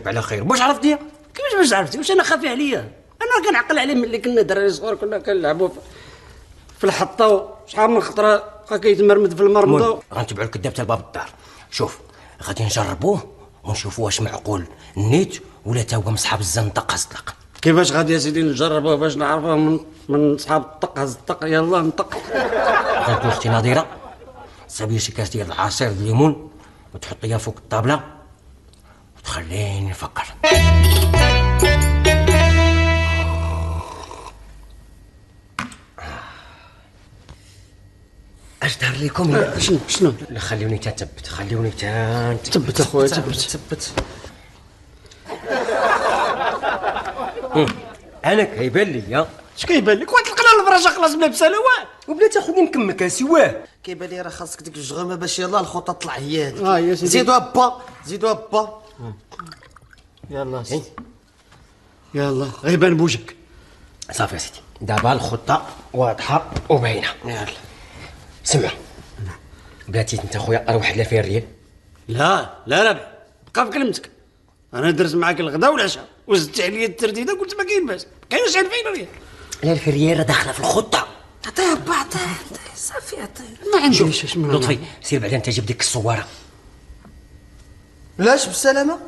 على خير. واش عرفتي؟ كيفاش باش عرفتي؟ واش انا خافي عليا؟ انا كنعقل عليه ملي كنا دراري صغار، كنا كنلعبوا في الحطه، شحال من خطره بقى كيتمرمد في المرمضه. غنتبعوا الكذاب حتى لباب الدار. شوف غادي نجربوه ونشوفوا واش معقول نيت ولا تا هو من صحاب الزنطق الزطق. كيفاش غادي يا سيدي نجربوه باش نعرفوه من صحاب الطق الزطق؟ يلا نطق. غنقول اختي نظيره صابي شي كاس ديال العصير د الليمون وتحطيها فوق الطابله وتخليني نفكر. اش دار لكم؟ شنو؟ لا خليوني تثبت، خليوني تثبت اخويا، تثبت. انا كيبان ليا. اش كيبان لك؟ واحد القناه الفراشه خلاص بلا بساله وبلا تاخذني نكمل كاسي واه. كيبان لي راه خاصك ديك الجغمه باش يلاه الخطه تطلع هي هذيك. يا سيدي زيدوا با، زيدوا با. يلا سيدي يلا غيبان بوجهك. صافي يا سيدي، دابا الخطه واضحه وباينه. يلا سمع بلاتي انت خويا راه واحد لا فيها الريال. لا ربع، بقى في كلمتك. انا درت معاك الغداء والعشاء وزدت عليا الترديده، قلت ما كاين باس، كاين شحال فين ريال. لا الفريال راه داخله في الخطه. عطيه با، عطيه صافي عطيه. ما عنديش اش من لطفي سير بعدا انت جيب ديك الصواره لاش بالسلامه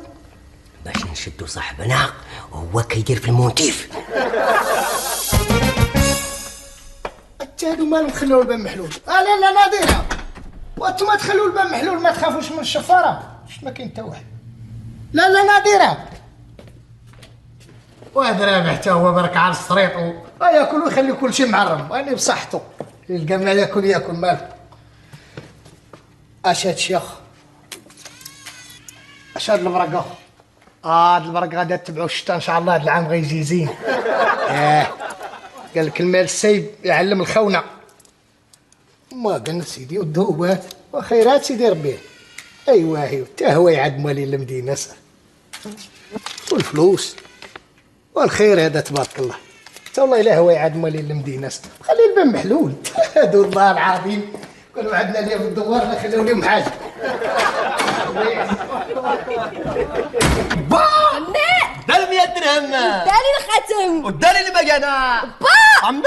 باش نشدو صاحبنا وهو كيدير في الموتيف. هادو مالهم خلوا الباب محلول. لا ناضيها، وانتم تخلوا الباب محلول، ما تخافوش من الشفاره، واش ما كاين حتى واحد. لا ناضيها. وهذا رابح حتى هو برك على السريط ياكل ويخلي كل شيء معرم، راني بصحته. يلقى ما ياكل مالك. اش هاد الشيخ؟ اش هاد البرقه؟ هاد البرقه غادا تتبعوا الشتا ان شاء الله. هاد العام غيجي زين. قال لك المال السايب يعلم الخونه. ما قلنا سيدي والذوبات وخيرات سيدي ربي. ايوا حتى هو يعد مالي المدينه والفلوس والخير هذا تبارك الله. حتى والله الا هو يعد مالي المدينه. خلي الباب محلول. هادو الله العظيم كانوا عندنا ليه في الدوار لا خليو لهم حاجه. دار 100 درهم. داري الخاتم وداري اللي باقي انا. با عمي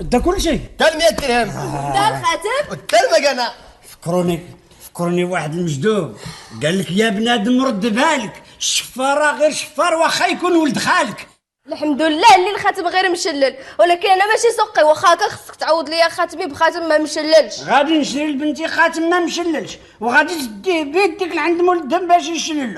دا كل شيء. دار 100 درهم. دار الخاتم ودار باقي انا. فكروني واحد المجدوب قال لك يا بنادم رد بالك، الشفاره غير شفار واخا يكون ولد خالك. الحمد لله اللي الخاتم غير مشلل، ولكن انا ماشي سقي، واخا هكا خصك تعوض ليا خاتمي بخاتم ما مشللش. غادي نشري لبنتي خاتم ما مشللش، وغادي تديه بيدك لعند مول الدم باش يشلل.